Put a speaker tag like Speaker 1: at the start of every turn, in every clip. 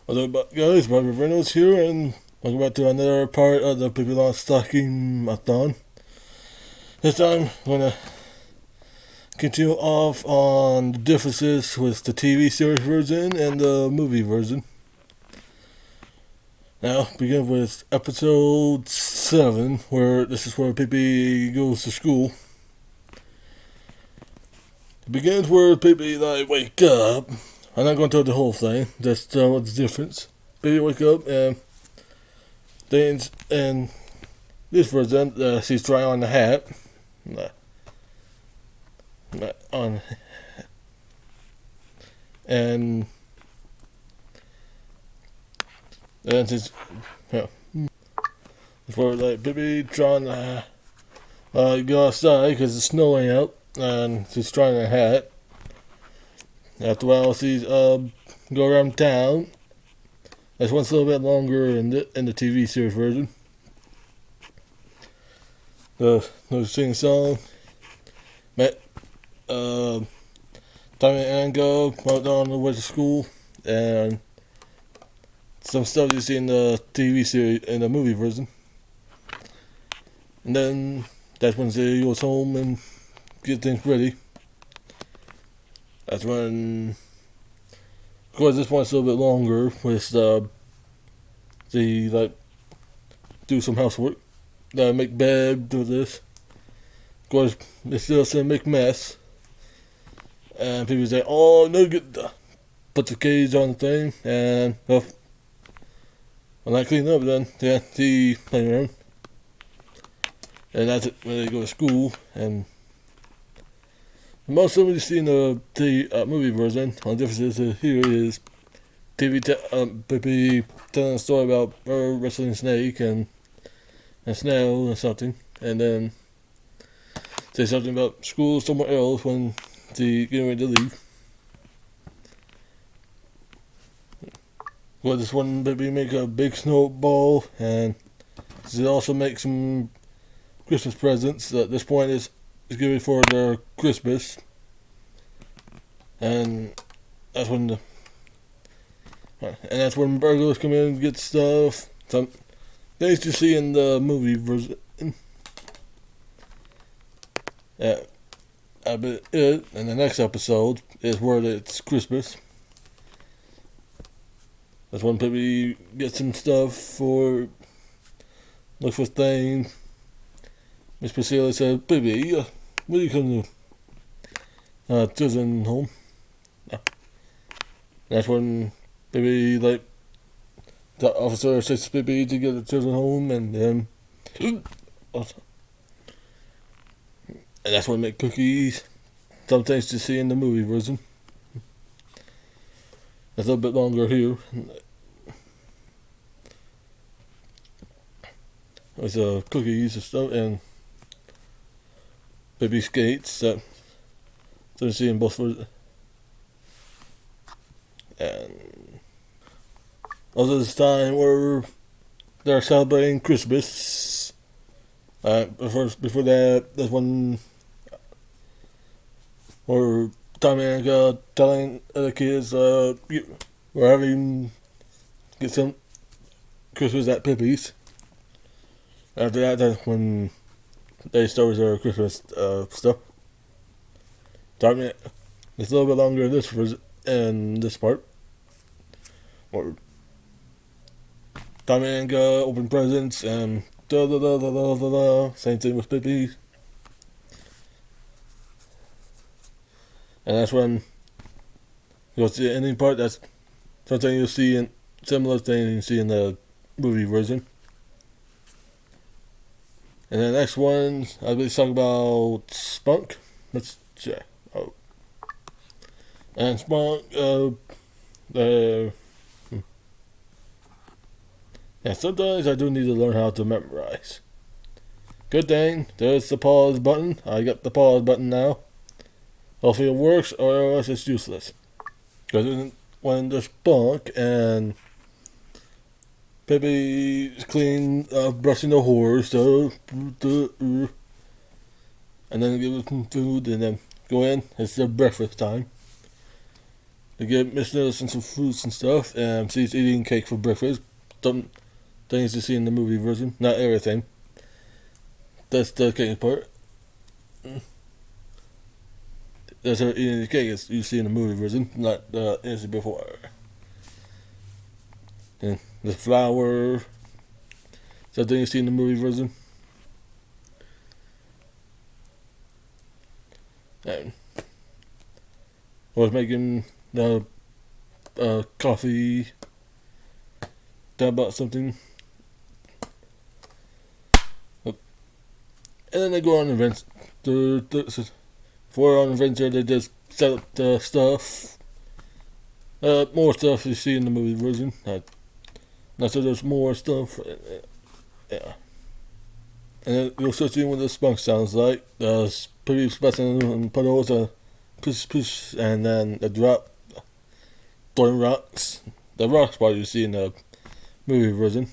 Speaker 1: What's up, guys? Robert Reynolds here, and welcome back to another part of the Pippi Longstocking Marathon. This time, I'm going to continue off on the differences with the TV series version and the movie version. Now, begin with episode 7, where this is where Pippi goes to school. It begins where Pippi, wake up. I'm not going to tell the whole thing, just what's the difference. Pippi wake up and things, and this version, she's trying on the hat. On and she's before Pippi trying to go outside because it's snowing out, and she's trying a hat. After a while, she's go around town. This one's a little bit longer in the TV series version. The sing song. Met Tommy and Ango went on the way to school, and some stuff you see in the TV series in the movie version. And then that's when she goes home and get things ready. That's when, of course, this one's a little bit longer with do some housework, make bed, do this. Of course, they still say make mess, and people say, "Oh, no, put the cage on the thing," and when I clean up, then she playing around, and that's it when they go to school. And most of what you see in the movie version, the difference here is Pippi telling a story about her wrestling snake and snail and something, and then say something about school somewhere else when she getting ready to leave. Well, this one Pippi make a big snowball, and she also make some Christmas presents. At this point is getting for their Christmas, and that's when burglars come in and get stuff. Some things you see in the movie version. But in the next episode is where it's Christmas. That's when Pippi gets some stuff for look for things. Miss Priscilla said, "Pippi, what are you coming to? Children home." That's when Pippi, the officer says to Pippi to get the children home, and then and that's when they make cookies. Some things to see in the movie version. It's a little bit longer here. There's cookies and stuff, and Pippi skates that you see in both versions. And also this time where they're celebrating Christmas. Before that, there's one where Tommy and telling the kids we're having get some Christmas at Pippi's. After that, that's when they start with their Christmas stuff. Tommy, it's a little bit longer in this part. Or Tommy and open presents and same thing with Pippi. And that's when you'll see the ending part. That's something you'll see in similar thing you see in the movie version. And the next one, I'll be talking about Spunk. Let's check. Oh. And Spunk, sometimes I do need to learn how to memorize. Good thing, there's the pause button. I got the pause button now. Hopefully it works, or else it's useless. Because when there's Spunk and Pippi's clean, brushing the horse, and then give it some food, and then go in. It's their breakfast time. They get Miss Nelson some fruits and stuff, and she's eating cake for breakfast. Some things you see in the movie version, not everything. That's the cake part. That's her eating the cake as you see in the movie version, not the instant before. And the flour, something you see in the movie version. And was making the coffee. That about something. And then they go on adventure. For on adventure, they just set up the stuff. More stuff you see in the movie version. Not so there's more stuff. Yeah. And then you'll start seeing what the spunk sounds like. Pretty splashing and puddles, push push, and then the drop, throwing rocks. The rocks part you see in the movie version.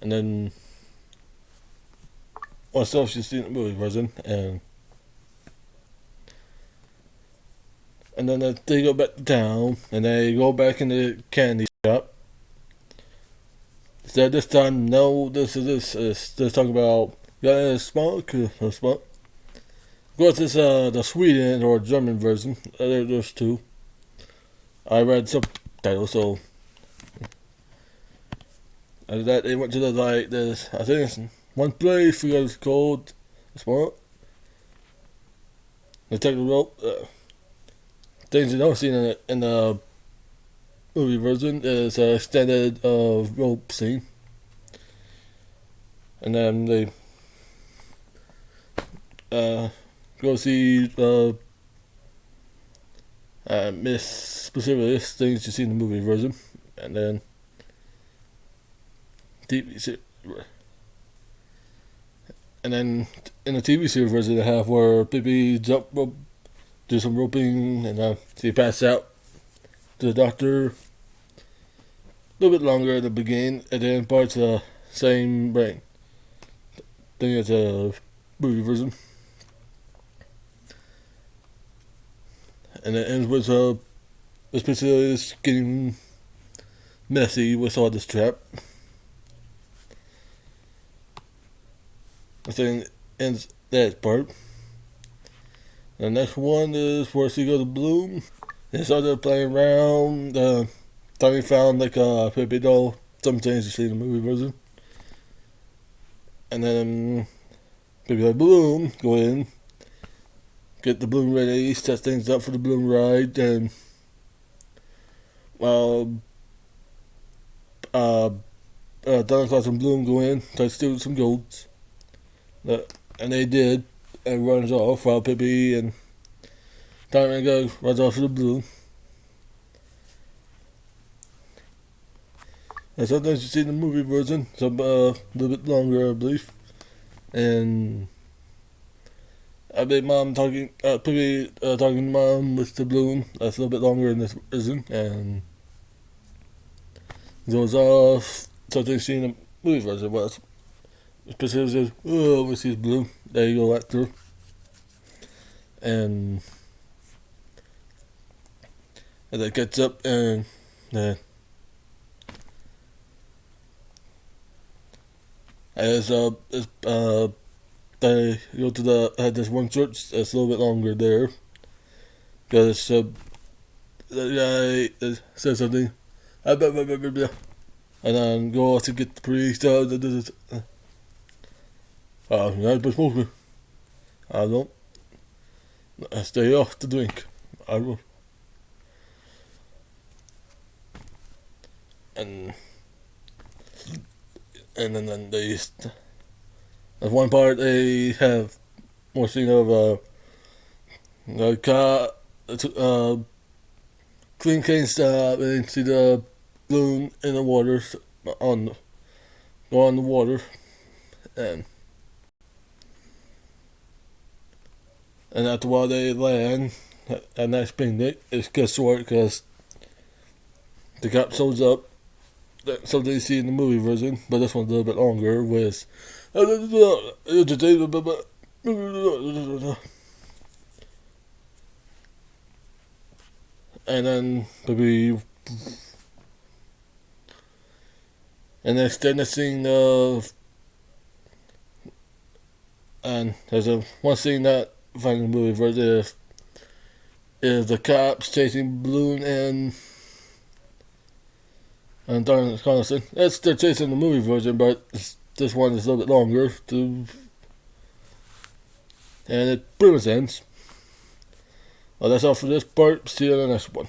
Speaker 1: And then what stuff you see in the movie version, and then they go back down, and they go back in the candy shop. So this time, no, they're talking about spunk, spunk. Of course, it's the Sweden or German version. There's two. I read subtitles, so after that they went to the this. I think it's one place because it's called spunk. They take the rope. Things you don't see in the movie version is an extended rope scene, and then they go see miss specifically things you see in the movie version, and then and then in the TV series version they have where Pippi jump rope, do some roping, and she pass out to the doctor. A little bit longer at the beginning, and then parts the same brain thing as a movie version. And it ends with this facility is getting messy with all this trap. I think ends that part. The next one is where she goes to Bloom. They started playing around. Tommy found like a Pippi doll, some things you see in the movie version. And then Pippi like, Bloom, go in, get the Bloom ready, set things up for the Bloom ride, and Donna Claus and Bloom go in, try to steal some golds. And they did, and runs off while Pippi and Tommy go runs off to the Bloom. And sometimes you see in the movie version, some a little bit longer, I believe. And I bet Mom talking, Pippi talking to Mom with the Bloom. That's a little bit longer in this version, and goes off. Something you see in the movie version was specifically says, "Oh, we see Bloom." There you go, right through. And they catch up, and as they go to this one church that's a little bit longer there, because the guy says something, blah, blah, blah, blah, blah, and then go out to get the priest. You're not supposed to smoke. I don't. I stay off the drink. I will. And then there's one part they have more scene of the car clean cane stop and see the Bloom in the water go on the water, and after a while they land, and that picnic is gets short because the cop shows up. Something you see in the movie version, but this one's a little bit longer with and then maybe, and then the next scene and there's one scene that I find in the movie where is the cops chasing Balloon and Darren Connaughton. They're chasing the movie version, but this one is a little bit longer and it pretty much ends. Well, that's all for this part. See you in the next one.